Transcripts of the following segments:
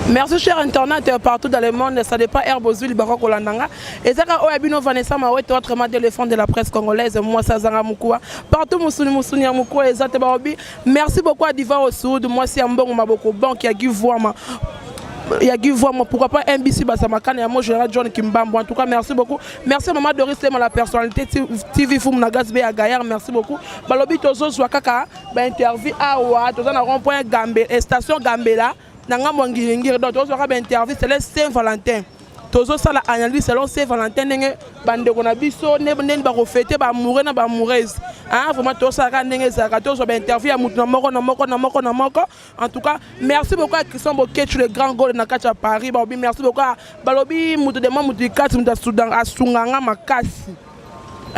Merci cher internet partout dans le monde, ça dépend Herbozul Barok Olandanga. Et ça quand Oyabino Vanessa Mawete autrement téléphone de la presse congolaise, moi ça Zanga Moukoua. Partout Moussouni Moukoua et Zate Barobi. Merci beaucoup à Diva au Sud, moi c'est un bon Maboko bon qui a Guy Voama. Il y a Guy Voama, pourquoi pas MBC Basamakan et moi général John Kimbambo. En tout cas, merci beaucoup. Merci à Maman Doris Lema, la personnalité TV Foum Nagas Bé à Gaillard, merci beaucoup. Balobi Tozo Swakaka, interview à Oua, Tozo na rond-point Gambé, station Gambela. Nanga Mwangiringir, donc Tozo Raba interview, c'est le Saint-Valentin. Tozo Sala analyse selon Saint-Valentin, bande qu'on a biso, ne ba refêter, ba mourir, na ba mourir. Hein, vraiment Tozo Sala nenge Zaka, Tozo ba interview à Moutou Namoko. En tout cas, merci beaucoup à Christian Boket, le grand goal de Nakacha Paris. Merci beaucoup à Balobi Moutou de Moutou Kat, Moutou Soudan, à Sunganga Makasi.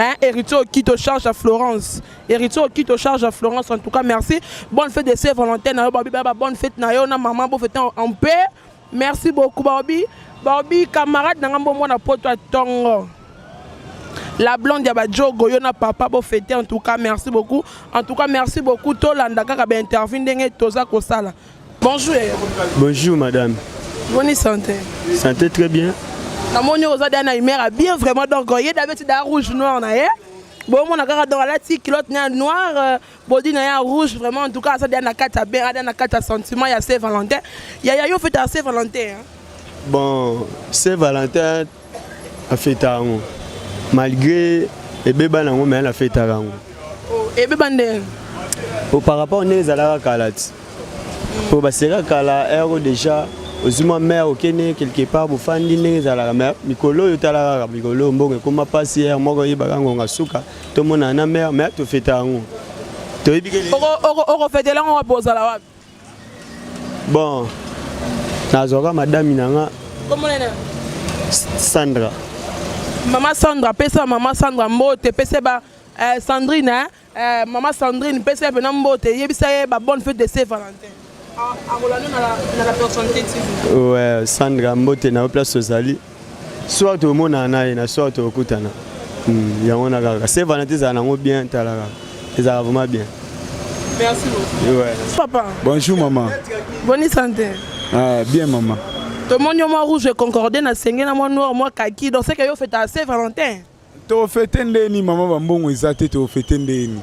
Hein, héritier qui te charge à Florence. Héritier qui te charge à Florence. En tout cas, merci. Bonne fête de Saint-Valentin. Bonne fête, maman. Bonne fête en paix. Merci beaucoup, Bobby. Bobby, camarade, na poto tongo. La blonde Yabadjo, Goyona papa, bonne fête. En tout cas, merci beaucoup. En tout cas, merci beaucoup. Tolanda Kaka intervenu Toza Kosala. Bonjour. Bonjour, madame. Bonne santé. Santé très bien. Na moni ozada na imera bien vraiment donc il y a d'habitude da rouge noir na bon mon akara dans la petite culotte noir body na rouge vraiment en tout cas ça na kata bien na kata sentiment il y a Saint-Valentin il y a yo fait à Saint-Valentin bon Saint-Valentin a fait à malgré et beba na mais la fait à oh et beba ndé par rapport aux ala kalat pour basera kala ero déjà Ozuma mère au Kenya quelque part pour faire dîner à la mère Mikolo yotala Mikolo mbongo comme passer hier moko yibakango ngasuka to mona na mère mère to feta ngo to yibike oko fete la ngo poza la wapi bon nazoka madame nanga comment nena Sandra maman Sandra mbote pesa ba Sandrine maman Sandrine pesa ba mbote yebisa ba bonne fête de Saint-Valentin. La personnalité TV. Ouais, Sandra Mbote na place Sozali. Soit au monde na soit au Kutana. Ya on a c'est Valentin ça na bien talaka. Ça vraiment bien. Merci beaucoup. Ouais. Papa. Bonjour maman. Bonne santé. Ah bien maman. Tout le monde moi rouge concordé na sengé na moi noir moi kaki donc c'est que yo fait à Saint-Valentin. To fêter ndeni maman bambongo ezate to fêter ndeni.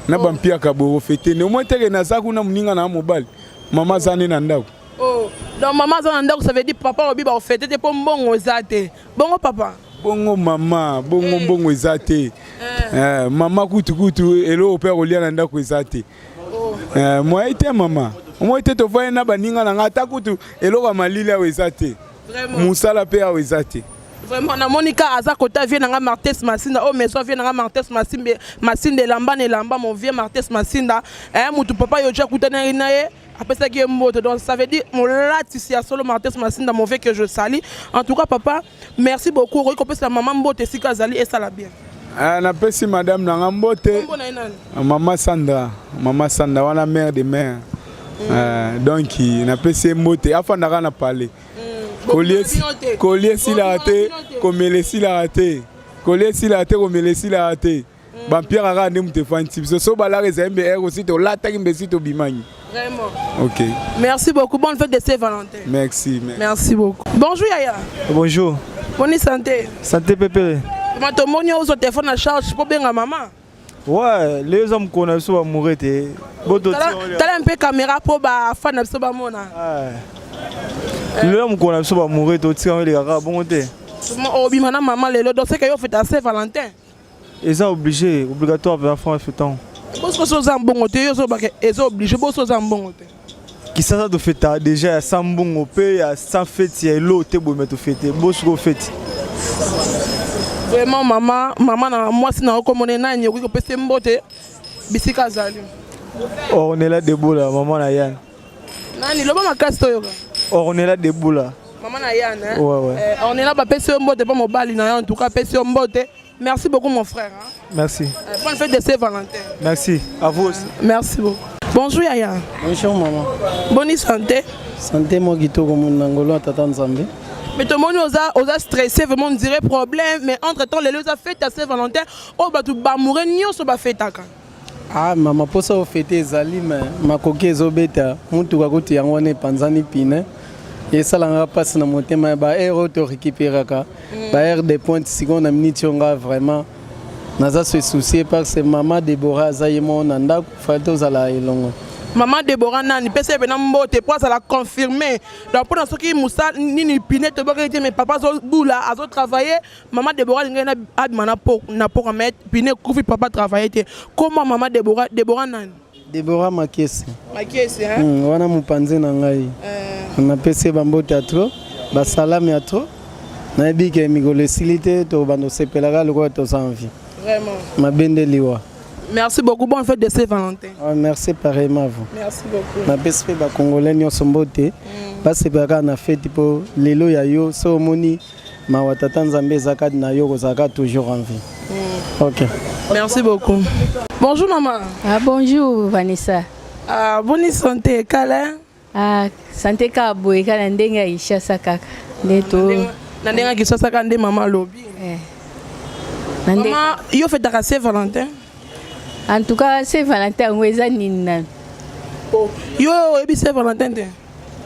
Na bampia kabo fêter ne moi teke na zaku na muninga na mobile. Maman Zane Nandao. Oh, donc maman Zane Nandao, ça veut dire papa obi ba fêter te pour bon ezate. Bongo papa. Bongo maman, bongo ezate. Maman kutu elo père olia nanda ko ezate. Moi été maman. Moi été to voyer na baninga na ngata kutu elo ka malili a ezate. Vraiment. Musala pe a ezate. Vraiment na Monica Azakota vient na Martes Massinda oh mais so vient na Martes Massimbe Massinde lamba ne lamba mon vieux Martes Massinda mutu papa yo ja kutana inaye après ça qui est mot donc ça veut dire mon laticia solo Martes Massinda mon vieux que je salue en tout cas papa merci beaucoup récompense la maman mbote sika zali et ça la bien na pesi madame na mbote maman Sandra wana mère de mère donc na pesi mbote afanda na parler Collier si la raté, comme si la raté. Collier si la raté, comme si la raté. Vampire a ramené mon fancy. Ce sont balades et aussi de la taille de Bimani. Vraiment. Ok. Merci beaucoup. Bonne fête de Saint-Valentin. Merci. Merci beaucoup. Bonjour Yaya. Bonjour. Bonne santé. Santé Pépé. Comment tu as au téléphone à charge pour bien à maman? Ouais, les hommes qu'on a souvent mourir. Tu as un peu caméra pour fan de mona. L'homme qu'on a souvent mourir, tu as les gars, bon côté. Oh, bimana maman, les lots, c'est que vous faites à Saint-Valentin. Ils sont obligés, obligatoire pour la France, fait temps. Vous êtes bon côté, ils sont obligés, vous êtes bon côté. Qui ça de fête déjà, sans bon au pays, sans fête, il y a l'autre pour mettre fête, beaucoup fête. Vraiment, maman, moi, si nous comme on est là, nous peut se mboter, bisika zali. On est là debout là, maman na Yann. Nani, le bon ma casse toi. On est là debout là. Maman na Yann, hein? Ouais. On est là pour passer un mbote, pas mon bali, en tout cas, passer un mbote. Merci beaucoup, mon frère. Hein? Merci. Bonne fête de Saint-Valentin. Merci. À vous aussi. Merci beaucoup. Bonjour Yaya. Bonjour maman. Bonne santé. Santé moi Gito comme Nangolo tata Nzambe. Mais tout le monde a stressé, vraiment on dirait problème, mais entre-temps les gens ont fait à Saint-Valentin, oh bah tu vas mourir ni on se va faire ta can. Ah maman pour ça au fêter zali mais ma coquille zobeta, mutu kakoti yango ne panzani pine. esalanga mpasi na motema baheure oyo torécupéraka baheure de pointe sikoyo na miniti oyo nga vraiment naza se soucie parce que mama Deborah aza ye moko na ndako fali tozala elongo. Maman Deborah nani pese bena mbote pour ça la confirmer donc pour ceux qui musa nini pinette boke mais papa zo boula azo travailler maman Deborah ngena admana pour na pour mettre pinette kufi papa travailler comment maman Deborah nani Deborah Makesi hein wana mupanze na ngai na pese bambote atro basalami atro na ebike migolo silité to bando sepelaka lokwa to envie vraiment mabende liwa. Merci beaucoup, bonne fête de Saint-Valentin. Merci pareillement à vous. Merci beaucoup. Ma best friend congolais nyonso mbote. Parce que na fête pour lelo ya yo so moni ma watata nzambe zakat na yo kozaka toujours en vie. OK. Merci beaucoup. Bonjour maman. Ah bonjour Vanessa. Ah bonne santé Kala. Ah santé ka boy kala ndenga isha sakaka. Ndeto. Na ndenga kiswa saka nde maman lobi. Maman, yo fête à Saint-Valentin. En tout cas, Saint-Valentin, on est nina. Yo, ebi Saint-Valentin.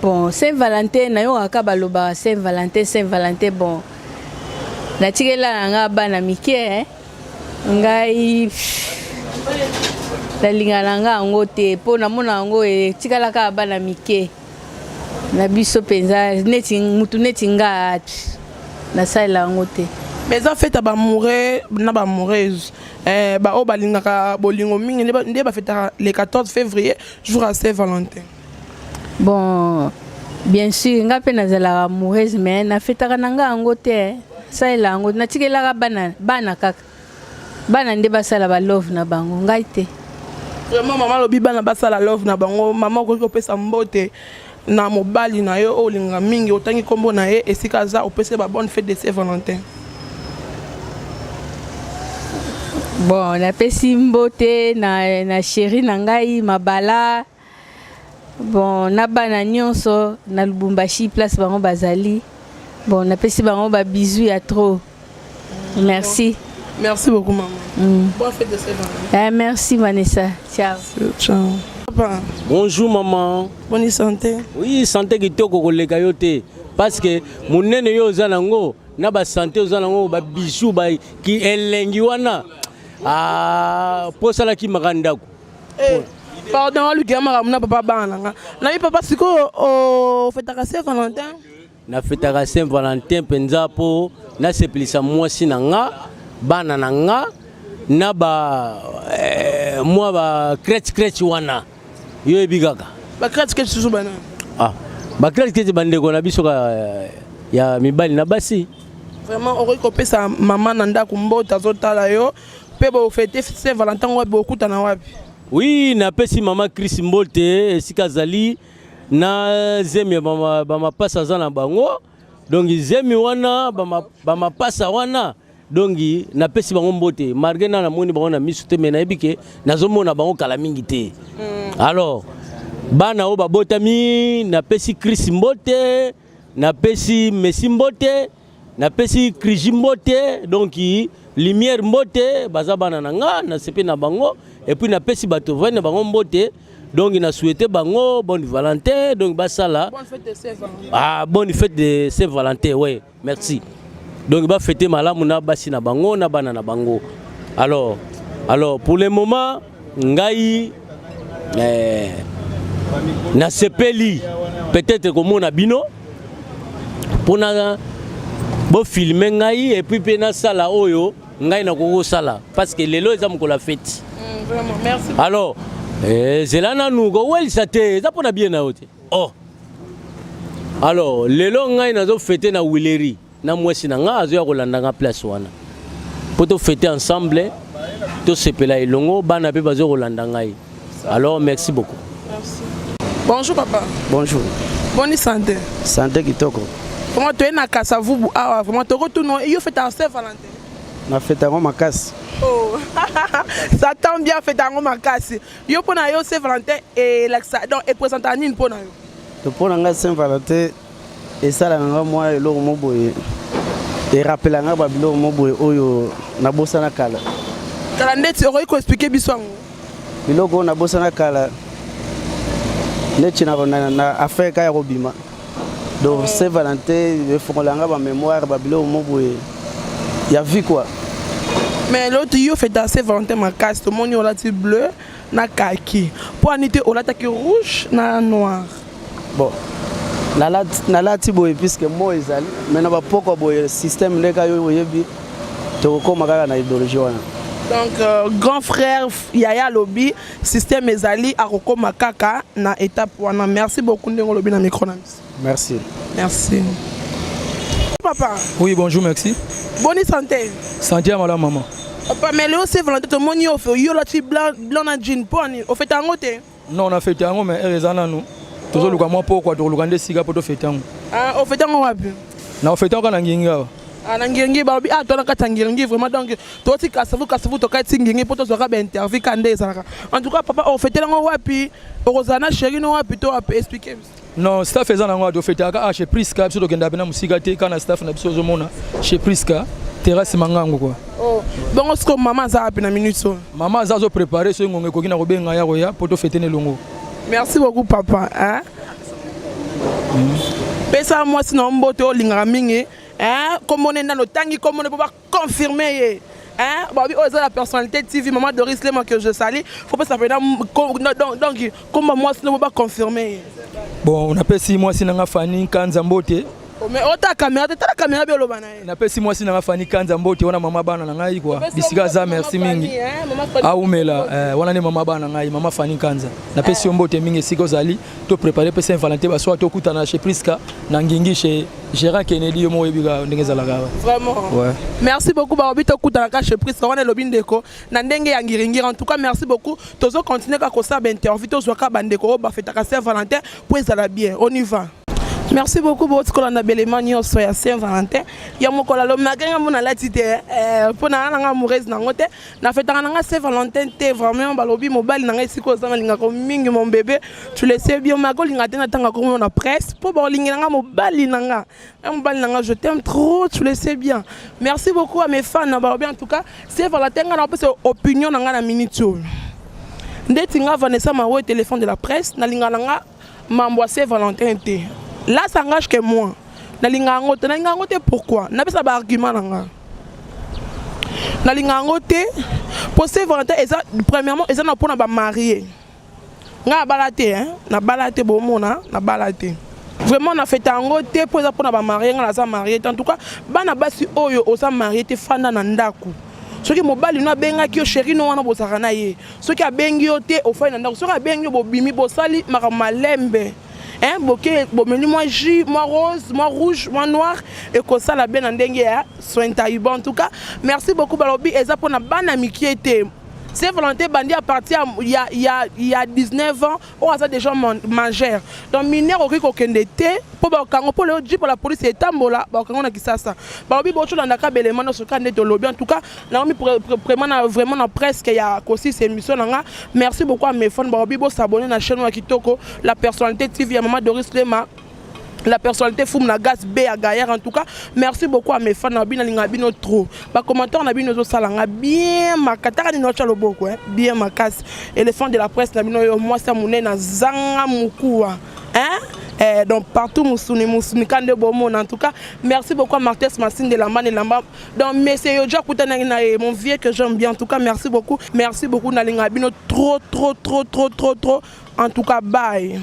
Bon, Saint-Valentin, na yo akabaloba Saint-Valentin bon. Na tikela nga bana mike ngai la lingala nga ngote po na mona ngo e tikala ka bana mike. Na biso penza neti mutu neti nga na sala ngote. Mais en fait ba mourir na ba moureuse ba o balingaka bolingo mingi ndé ba fêta le 14 février jour à Saint-Valentin. Bon bien sûr nga pe nazala amoureuse mais na fêta nanga ngote ça ela ngo na tikela bana kaka bana ndé basala ba love na bango ngai te. Vraiment maman lobi bana basala love na bango maman ko pesa mbote na mobali na yo olinga mingi otangi kombo na ye esika za opese ba bonne fête de Saint-Valentin. Bon, na pesi mbote na chéri na ngai mabala. Bon, na bana nyonso na Lubumbashi place bango bazali. Bon, na pesi bango ba bisous ya trop. Merci. Merci beaucoup maman. Bonne fête de Saint-Valentin. Merci Vanessa. Ciao. Ciao. Papa. Bonjour maman. Bonne santé. Oui, santé kitoko koleka yo te parce que munene yo zanango na ba santé zanango ba bisous ba ki elengi wana. Ah, pour ça là qui m'a rendu. Pardon, lui qui m'a ramené papa bana. Na mi papa siko au fête à Saint-Valentin. Na fête à Saint-Valentin penza po na seplisa mwasi nanga bana nanga na ba moi ba crèche wana. Yo ebigaka. Ba crèche susu bana. Ah, ba crèche bande ko na biso ya mibali na basi. Vraiment on recopé sa maman nanda kumbota zotala yo. Pebo fêter Saint-Valentin wapi okuta na wapi. Oui, na pesi mama Chris Mbote esika zali na zemi bama pasa zana bango. Donc zemi wana bama pasa wana. Donc na pesi bango mbote margena na moni bango na misute mena ebike nazomona bango kala mingi te. Alors bana o babotami na pesi Chris Mbote, na pesi Messi Mbote, na pesi Kriji Mbote donc lumière mbote baza bana nanga na sepe na bango et puis na pesi bato vane bango mbote donc na souhaiter bango bonne Valentin donc basala bonne fête de Saint-Valentin. Ah bonne fête de Saint-Valentin ouais merci donc ba fêter malamu na basi na bango na bana na bango alors pour le moment ngai na sepeli peut-être comme na bino pour na bo filmer ngai et puis pena sala oyo ngai na koko sala parce que lelo eza mkola fête. Vraiment merci. Alors zelana nugo wel sate za pona bien na ote. Oh. Alors lelo ngai nazo fêter na Wileri na mwesi na nga azo ya kolanda nga place wana. Poto fêter ensemble to sepela elongo bana pe bazo kolanda ngai. Alors merci beaucoup. Merci. Bonjour papa. Bonjour. Bonne santé. Santé kitoko. Comment tu es na casa vous ah vraiment tu retournes yo fête à Saint-Valentin. Na fête à Makasi. Oh. Ça tombe bien fête à Makasi. Yo pona yo Saint-Valentin et l'axa donc et présenter nini pona yo. To pona nga Saint-Valentin et ça la nga moi eloko mo boye. Et rappela nga ba biloko mo boye oyo na bosa na kala. Kala ndeti oko ko expliquer biso ngo. Biloko na bosa na kala. Neti na affaire ka ya kobima. Donc Saint-Valentin, il faut qu'on ait ma mémoire, Babylone, il y a vu quoi. Mais l'autre, il fait dans Saint-Valentin, ma casse, tout le monde est bleu, na kaki. Pour Anité, on attaque rouge, na noir. Bon. Nalati boye puisque moi ezali maintenant ba poko boye système leka yo yebi to ko makaka na idéologie wana. Donc grand frère Yaya Lobi système ezali akoko makaka na étape wana. Merci beaucoup ndenge lobi na micro na miss. Merci. Merci. Papa. Oui, bonjour, merci. Bonne santé. Santé à madame maman. Papa, mais là c'est Valentin tout monde yo fait yo la ti blanc na jean poni. Au fait en côté. Non, on a fait tango mais heureusement nous. Toujours le moi pourquoi de le siga pour faire tango. Ah, au fait en wapi? Na au fait tango na nginga. Ah na ngingi ba bi ah toi na katangiringi vraiment donc toi ti kasavu to ka tingingi pour to zo ka ba interview kande ezalaka. En tout cas papa au fait en wapi? Rosana chérie no wapi to expliquer. Non, staff ezana ngo do fait aka chez Priska biso to kenda bena musiga te kana staff na biso zo mona chez Priska terrasse mangango quoi. Oh, bon ce que maman za api na minute so. Maman za zo préparer so ngongé ko kina ko benga ya ko ya pour to fêter ne longo. Merci beaucoup papa hein. Pesa moi sinon mboto lingara mingi hein comme on est dans le tangi comme on ne peut pas confirmer hein babi oza la personnalité TV maman Doris Lema que je salue faut pas s'appeler donc comme moi sinon ne peut pas confirmer. Bon on appelle 6 mois sinanga fani kanza mbote. Mais ota caméra ta caméra bien lobana. Na appelle 6 mois sinanga fani kanza mbote wana mama bana na ngai quoi. Bisika za merci mingi. Aumela wana ne mama bana ngai mama fani kanza. Na appelle si mbote mingi siko zali to préparer pe Saint-Valentin ba soit to kutana chez Priska na ngingi chez Gérard Kennedy yo mo yebiga ndenge za laga. Vraiment. Ouais. Merci beaucoup ba obito kutana chez Priska wana lobindeko na ndenge ya ngiringi en tout cas merci beaucoup. Tozo continuer ka kosa ba interview to zwaka bandeko ba fêter Saint-Valentin pour ça la bien. On y va. Merci beaucoup pour votre colonne Béléman nyonso ya Saint-Valentin. Ya mokola lo magenga mona latite pour na nga amoureuse nangote na fêtaka nga Saint-Valentin te vraiment balobi mobali na nga siko zanga linga ko mingi mon bébé tu le sais bien ma linga te na tanga ko na presse pour ba linga nga mobali na nga je t'aime trop tu le sais bien. Merci beaucoup à mes fans na balobi en tout cas Saint-Valentin nga na pesa opinion na nga na minute. Ndeti nga Vanessa Mawo téléphone de la presse na linga nga mambo Saint-Valentin te. Là, ça engage que moi. Pourquoi? Je n'ai pas d'argument. Pour Saint-Valentin, premièrement, ils sont pour marier. Je suis balaté, vraiment, on a fait un côté pour marier. En tout cas, on a marié. Ceux qui mobile na benga ki chéri no wana bosakana ye. Ceux qui a bengi ote au fin ndako. Ceux qui a bengi bobimi bosali malembe. Hein, bokeh, bomeni moi jus, moi rose, moi rouge, moi noir et comme ça la bien en dengue soin taïba en tout cas. Merci beaucoup balobi et ça pour na banami qui était Saint-Valentin bandi à partir il y a 19 ans on a déjà majeur. Donc mineur au ko kende te pour ba kango pour le pour la police et tambola ba kango na kisasa. Balobi bocho na ndaka belema no soka ndeto lobi en tout cas na mi vraiment na presque il y a aussi ces émissions nga. Merci beaucoup à mes fans balobi bo s'abonner na chaîne wa Kitoko la personnalité TV ya maman Doris Lema. La personnalité Foum Nagas B à Gaillard en tout cas. Merci beaucoup à mes fans. Nabino trop. Bah commentaire Nabino Salanga bien ma katara ni nocha loboko bien ma casse. Et les fans de la presse Nabino moi ça mouné na zanga mukua. Hein? Donc partout Moussouni Kande Bomon en tout cas. Merci beaucoup à Martès Massine de la Man et Lamba. Donc monsieur Yoja Koutana mon vieux que j'aime bien en tout cas merci beaucoup. Merci beaucoup Nalinga Bino trop en tout cas bye.